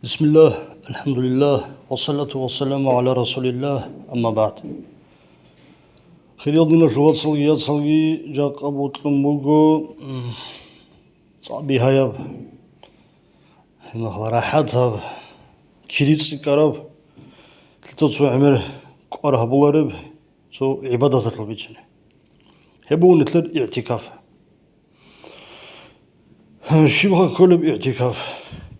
بسم الله الحمد لله والصلاة والسلام على رسول الله أما بعد خير يالدينا شوات صلقي جاق أبو تلمبوغو صعبي هايب راحات هاب كريتس كارب تلتو عمر قرها بولارب سو عبادة الربيتشن هبو نتلر اعتكاف شبه كل باعتكاف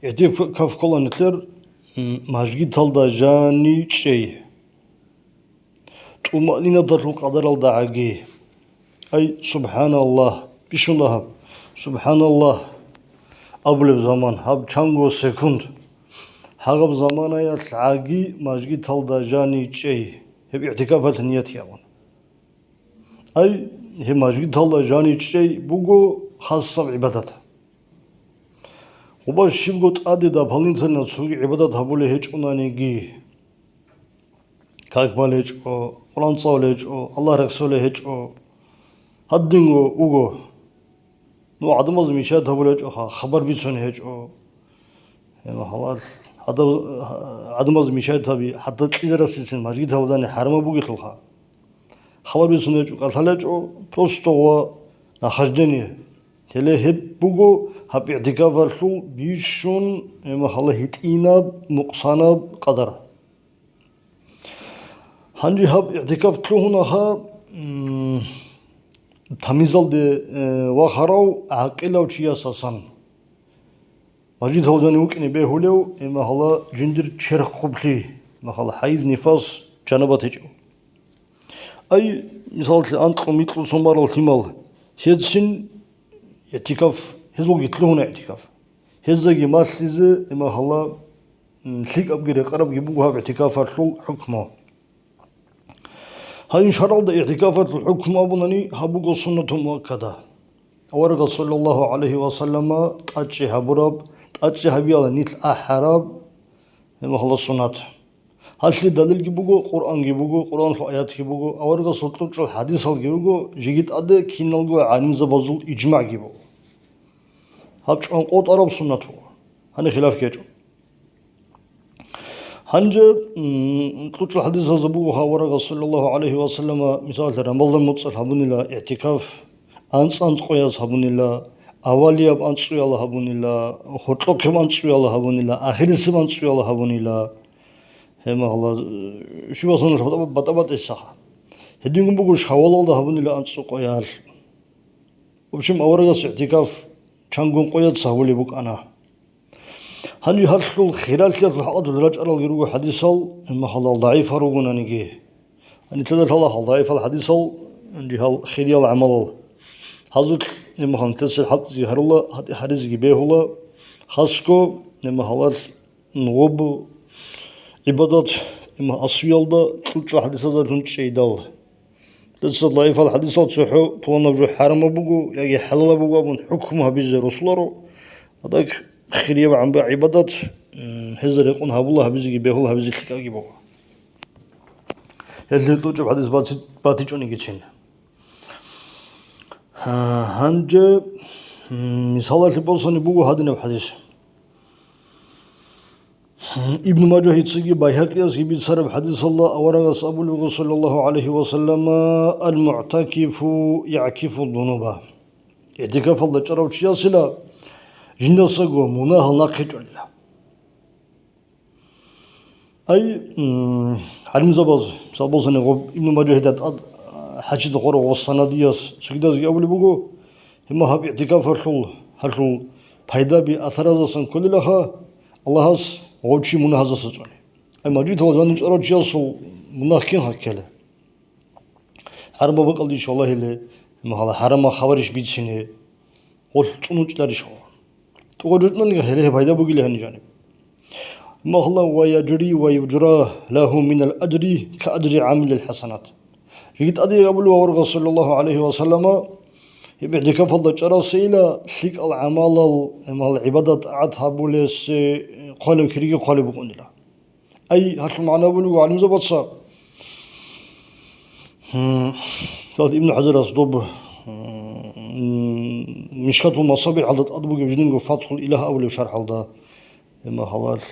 اعتكاف كل نتلر ماجي تالدا جاني شيء طمأنينة در القدر الدعاقي أي سبحان الله بشون الله سبحان الله قبل بزمان هاب چانگو سكوند هاغب زمان آيات العاقي ماجي تالدا جاني شيء هب اعتكافات النيات يابون أي هب ماجي تالدا جاني شيء بوغو خاصة عبادات وباش شبقوت عادي دا بحلنتنا سوغي عبادات هبولي هيج اونانيگي كاكبال هيج او قرانصاول هيج او الله رسوله هيج او هدنگو اوغو نو عدماز ميشاد هبولي هيج او خبر بيسون هيج او يعني خلاص عدماز ميشاد تابي حتى تلزرسيسن ماجي تاوداني حرما بوغي تلخا خبر بيسون هيج او قال هيج او просто نخجدني تلي هب بوغو هب اعتكاف الشو بيشون اما خلا هيتيناب مقصاناب قدر هنجي هب اعتكاف تلو هنا ها تميزال دي واخراو عاقلاو چيا ساسان ماجيد هولجاني وكني بيهوليو اما خلا جندر چرق قبلي اما خلا حيز نفاس جانبات هجو اي مثال انتقو ميتلو سنبار التمال سيدسين اعتكاف هزول يتلون اعتكاف هزاجي ماسليزه اما هلا سيك ابغي قرب يبوها باعتكاف الشل حكمه هاي شرع اعتكافات الحكم ابنني هبوغ سنة مؤكدة ورق صلى الله عليه وسلم تاجي هبرب تاجي هبيال نيت احراب اما هلا سنة هاشلي دليل جيبوغو قرآن جيبوغو قرآن آيات جيبوغو ورق سلطنة الحديث جيبوغو جيجيت ادى كينالغو عالم زبازول اجماع جيبوغو هاب چون قوت عرب سنت هو هني خلاف كيجو هنجا قلت الحديث زبوها ورق صلى الله عليه وسلم مثال رمضان متصل هبون الله اعتكاف أنس قياس هبون الله أولياء أنس الله هبون الله خطلق أنس الله هبون الله آخر سب أنس الله هبون الله هما الله شو بسنا بطبط الصحة هديهم بقولش حوال الله هبون الله أنس قياس وبشم ورق اعتكاف چانگون قويت سهولي بوك أنا هنجي هرشل خلال كيات الحقات الرجع الغيروغ حديثال اما حلال ضعيف هروغون انيجي اني تدر حلال ضعيف الحديثال انجي هال خيريال عمل هزوك اما خان تسل حق زيهر الله هاتي حريز جيبه الله خاصكو اما حلال نغوب عبادات اما أصويال دا تلتش حديثة ذاتون تشيدال لسه ضعيف الحديثات صحو بلان بجو حرم بوغو يعني حلال بوغو ابن حكمها بيزي رسولارو هذاك خيريا عم بعبادات هزر يقون هابولله بيزي بيهولها بيزي تلقاقي بوغو اللي توجب حديث باتي جوني جيتشين هنجا مثالات البوصاني بوغو هادنا بحديث ابن ماجه يتسقي بايهقياس يبيت سرب حديث الله أورغس أبو الوغو صلى الله عليه وسلم المعتكف يعكف الذنوب اعتكاف الله جرب شياسلا جندسقو مناه ناقج الله أي علم زباز سابوزني غب ابن ماجه هدات حاجة غورو والصنادياس سقداز أبو الوغو هما هاب اعتكاف هرشل فايدا بي أثرازسن كل لها الله هاس غوشي مناهزة سجوني أما جيت هو زمان نجرب جالسو مناهكين هكذا حرم بقول دي والله اللي ما هلا حرم خبرش بيتشينه قلت تونج دارش هو تقولنا نيجا هله بايدا بقول هني جانب ما هلا ويجري ويجرى له من الأجر كأجر عامل الحسنات جيت أدي قبل ورغ صلى الله عليه وسلم يبعد كفضل جرى سيلا ثق العمال العبادات عتها بولس قالب كريجي قالب بقول الله أي هالش معنا بلو علم زبط صار ابن حجر أصدب مشكات المصابيح على أطبق بجنين فتح الإله أول شرح هذا إما خلاص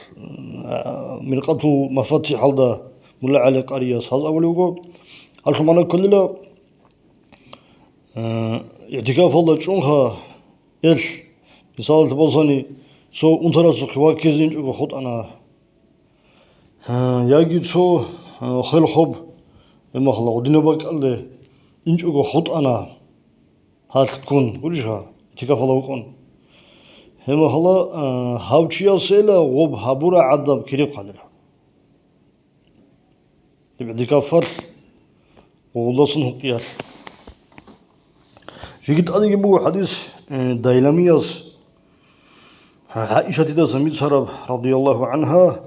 من قبل مفاتيح هذا ملا علي قرية هذا أول يقول الحمانا كلنا اعتكاف الله شونها إيش مثال تبصني سو أنتراس خواكيزين جو خد أنا ياجي سو خيل حب إما خلا ودينا بق الله إنج جو خد أنا هاتكون وليشها اعتكاف الله وكون هما خلا هاوتشيا سيلا وب هابورا عدم كريق قدرها اعتكاف فرس والله سنه قياس جيت أنا جيبو حديث دايلامياس عائشة تدا سميت سرب رضي الله عنها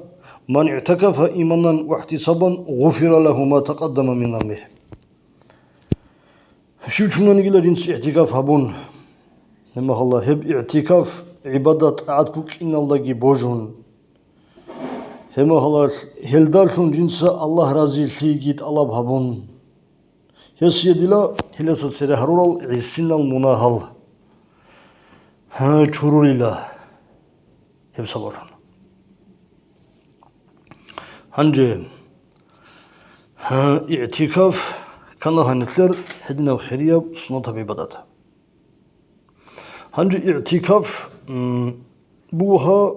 من اعتكف إيمانا واحتسابا غفر له ما تقدم من ذنبه شو شنو نقول جنس اعتكاف هبون لما الله هب اعتكاف عبادة عاد إن الله جي بوجون هما الله هلدالشون جنس الله رازي ليجيت الله بهبون هسيدلا هلسة سرهرول عسنا المناهل ها شروريلا هب صبرنا هنجي ها اعتكاف كان هنتلر هدنا وخيريا سنة بعبادته هنجي اعتكاف بوها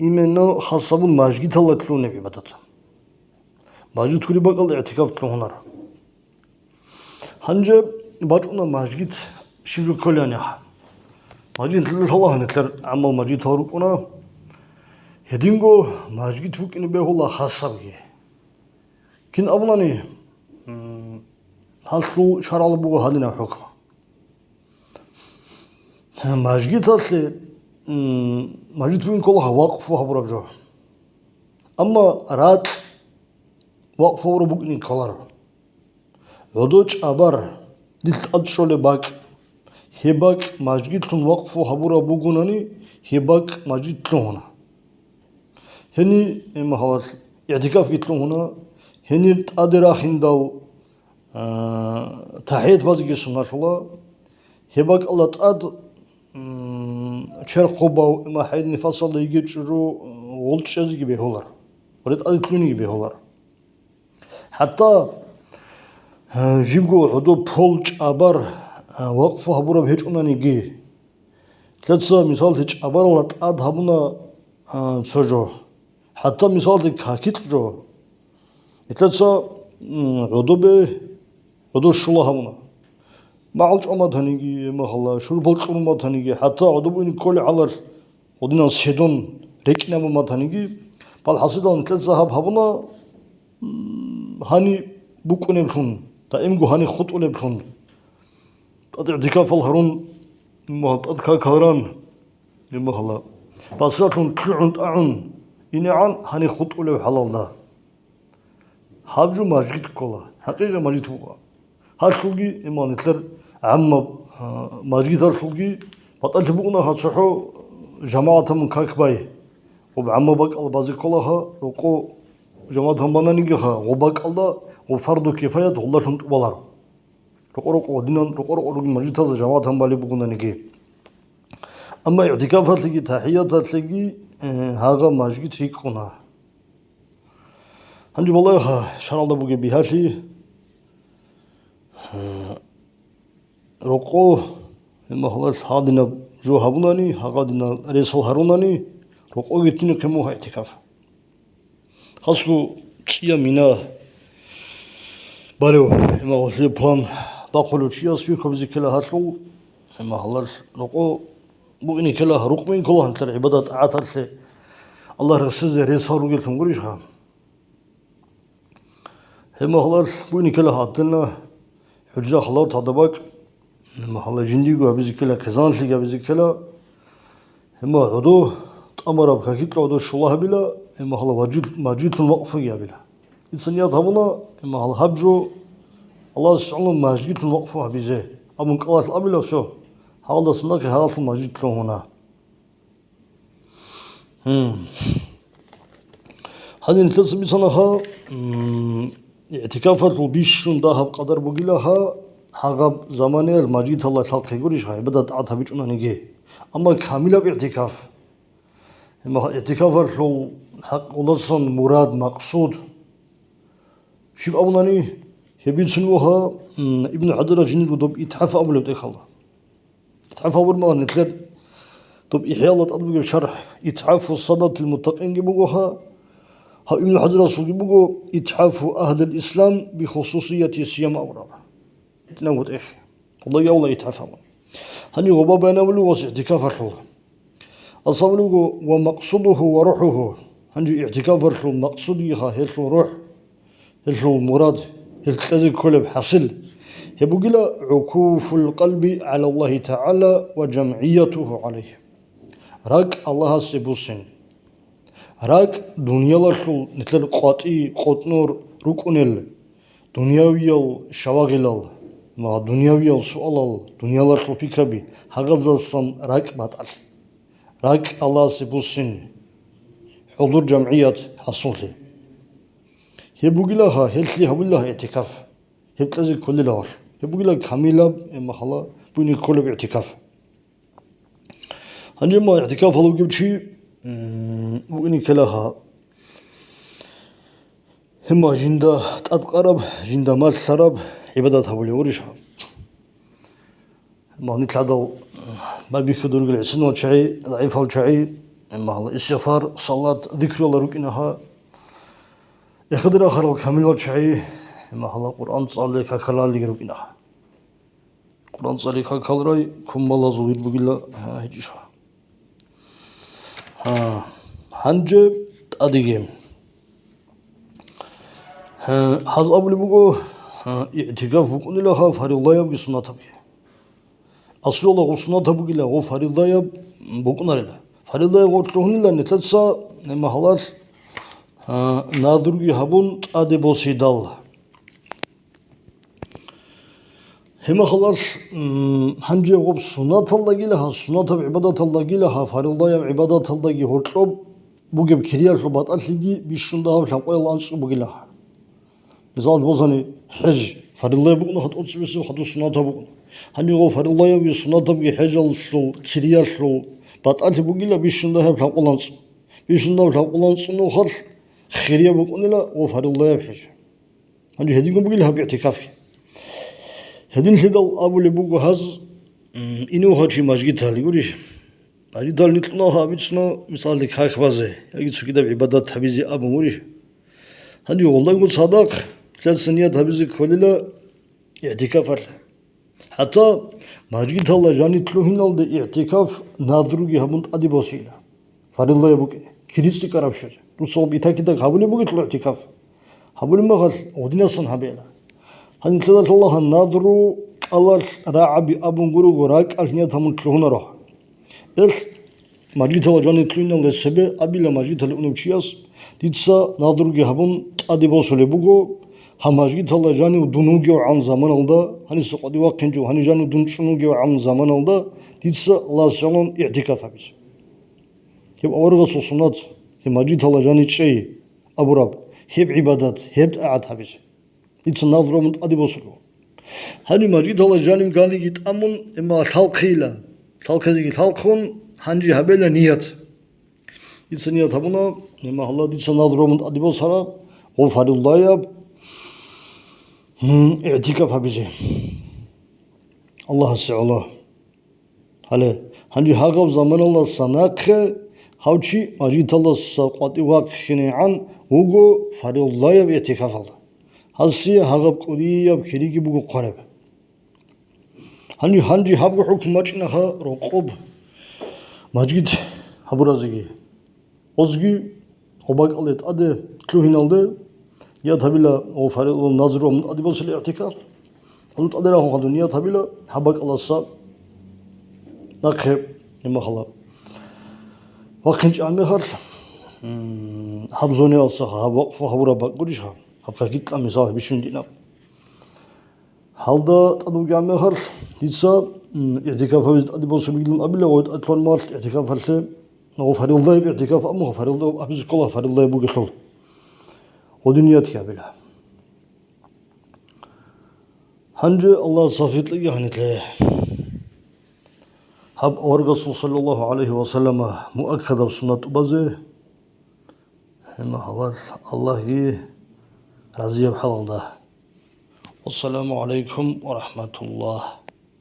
إيمانا خاصة ماجد الله تلون بعبادته ماجد كل بقى الاعتكاف تلون هنجي باجونا ماجد شبه كلنا ماجد تلر الله هنتلر عمل ماجد هاروكونا هدينغو ماجد فوق إنه به الله خاصة بيه كن أبناني هالشو شرع الله بوه هادنا حكم ماجد هالشي ماجد فوق كلها واقفوها برابجو أما رات واقفوا برابوك إن كلار ودوش أبار دلت أدشول باك هباك ماجد تون واقفوها برابوكوناني هباك ماجد تلونا هني إما خلاص اعتكاف قتلو هنا هني تقدر خندال تحية بازيكي سنة الله هباك الله تقد شرقوبا إما حيد نفاصل ليجي تشرو ولتشازيكي بيهولار ورد أدتلوني بيهولار حتى جيبقو عدو بولج أبار وقفو هبورا بهجونا نيجي تلتسا مثال تج أبار ولا تقد هبونا سجو حتى مثال كاكيت جو إتلاتسا عدو شلا همونا معلش أما تانيجي ما خلا شو بقولك ما تانيجي حتى عدو بيني كل على ودينا سيدون ركنا ما تانيجي بالحصيدان إتلاتسا هبونا هاني بوكوني بلون تا إمجو هاني خطوني بلون تدعيكا فالهرون ما تدكا كاران ما خلا باسراتون تلعن أعن إني عن هني خط ولا حلال ده هابجو ماجد كلا حقيقة ماجد هو هالشوقي إما نتلر عم ماجد هالشوقي بطلت بقنا هالصحو جماعة من كاكباي وبعم بق البازي كلها وقو جماعة بنا نيجها وبق الله وفرض كفاية والله شنت والله رقو دينا رقو ماجد هذا جماعة بالي بقنا نيجي أما اعتكاف هتلاقي تحيات هتلاقي هذا ماجد فيكونا هنجي والله شرع الله بوجي بهاشي رقو إما خلاص هادنا جو هبوناني هادنا رسول هاروناني رقو جتني كموها اعتكاف خاصو تيا منا بارو إما وصل بلان باقولو تيا سبيل كبزي كلا هاتلو إما خلاص رقو بوغني كلا رقمين كلها انتر عبادات عاترسي الله رسول رسالو قلتهم قريشها هما خلاص بوغني كلا هاتلنا حجة خلاط هدباك هما خلا جنديقو هبزي كلا كزانسلي هبزي كلا هما عدو تأمر بخاكيتلا عدو شلاه بلا هما خلا ماجيت الموقفية بلا إنسانيات هبنا هما خلا هبجو الله سبحانه ماجيت الموقفة بزي أبن قلات الأبلا سو هذا سناك هذا الماجيت له هنا هذه نتلص بسنها اعتكافات وبيشون داها بقدر بقيلها حقب زمانه الماجيد الله خلق يقولش هاي بدأت عتها بيجونا نيجي أما كاملة باعتكاف إما اعتكاف شو حق ولصن مراد مقصود شيب أولاني يبين سنوها ابن حجر جنيد ودب يتحف أول بدي خلا يتحف أول ما نتلر طب إحياء الله تطبق بشرح يتحف الصلاة المتقين جبوها ها ابن حجر رسول جبوه يتحف أهل الإسلام بخصوصية صيام أورا تناوت إيه والله يا الله يتحف أول هني غبابا نولو وس اعتكاف الحول أصابلوه ومقصده وروحه هنجي اعتكاف الحول مقصودها هلو روح هلو مراد هل كل بحصل يبقى عكوف القلب على الله تعالى وجمعيته عليه راك الله سبوسن راك دنيا لشو نتل قاطي قطنور ركونل دنياوي شواغل ما دنياوي سؤال دنيا لشو فكربي هغزصن راك بطل راك الله سبوسن حضور جمعية حصوله يبقى لها هلسي هبلا اعتكاف هبتلازي كل لار يبقى لها كاملة إما خلا بني كل باعتكاف هنجمع اعتكاف هذا جبت شيء بني كلها هم جندا تقرب جندا ما تسرب عبادات هبولي ورشها ما نتلعدل ما بيخدر قل عسنو شعي ضعيف هالشعي إما خلا استغفار صلاة ذكر الله ركنها يخدر آخر الكامل شعي إما خلا قرآن صلى كخلال لجربنا قرآن صلى كخلراي كم الله زوير بقلا هجيشها هنجب أديهم حظ أبلي بقو اعتكاف بقول لها فريض الله يبقى سنة تبقى أصل الله سنة تبقى له فريض الله بقولنا له فريض الله وطلعون له نتلسا إما خلاص نادرجي هبون أدي بوسيدال هما خلاص هنجي غب سنة الله جلها سنة عبادة الله جلها فريض الله عبادة الله جه هرطب بوجب كريال شبات أصلي بيشندها بشقوا الله أنصب بقولها مثال بوزني حج فريض الله بقولنا هاد أنصب بس هاد سنة بقولنا هنجي غب فريض الله يبي سنة بقى حج الشو كريال شو بات أصلي بقولها بيشندها بشقوا الله أنصب بيشندها بشقوا الله أنصب نخر خيرية بقولنا وفريض الله يبحج هنجي هديكم بقولها باعتكافي هدين هذا أبو اللي بوجو هز إنه هاتشي مسجد هالي قريش مسجد هال نطلعها بيتنا مثال لك هاك بازه يجي سو كده بعبادات حبيزي أبو مريش هدي والله يقول صدق 3 سنوات حبيزي كلها اعتكاف حتى مسجد الله جاني تلوهين على اعتكاف نادروجي همون أدي بوسيلة فرد الله يبوك كريستي كراب شجع تصوب إتاكيدا هبولي بوك تلو اعتكاف هبولي ما غل ودينا صن هبيلا هن تدرس الله النادرو الله راعي أبو غرو غراك ألنيا ثمن تلوهنا روح إس مسجد الله جاني تلوهين على السبب أبيلا مسجد الله أنوشياس ديتسا نادروجي همون أدي بوسيلة بوكو هم مسجد الله جاني ودنوجي عن زمان الله هني سقدي واقنجو هني جاني دنشنوجي عن زمان الله ديتسا الله سلام اعتكاف هبيس يبقى أورغ الصنات في مسجد الله جاني شيء أبو رب هب عبادات هب أعد هبيس يتصنظروا من أدي بوصلوا هني مسجد الله جاني قال لي يتأمن إما خلقيلا خلق ذي خلقون هنجي هبلا نيات يتصنيات هبنا إما الله يتصنظروا من أدي بوصلا وفر الله يب اعتكاف هبيسه الله السعلا هلا هنجي هاقب زمان الله سناك هاوشي مسجد الله سقطي واقخني عن وجو فر الله يب اعتكاف الله هالسي هاقب قريب كريكي بوجو قرب هنجي هابو حكم مجنها رقوب مسجد هبرازجي أزجي وباق الله أده كلوهين الله يا تبلا أو فريق النظر من أدي بس الاعتكاف هلو تقدر هو الدنيا تبلا حبك الله الصاب نخيب لما خلا وقنج عمهر حبزوني الصخا وقفه هورا بقوليشها حبك جيت مثال بيشون دينا هالدا تدو عمهر لسا اعتكاف هذا أدي بس بيجلن أبلا ويد أطول مال اعتكاف هالسي أو فريق الله باعتكاف أمه فريق الله أبز كله فريق الله بوجي خل ودنياتك بلا هنج الله صفيت لي هنتله هب ورغسول صلى الله عليه وسلم مؤكد بسنة بزه هما حلال الله يه رضي بحلال ده. والسلام عليكم ورحمة الله.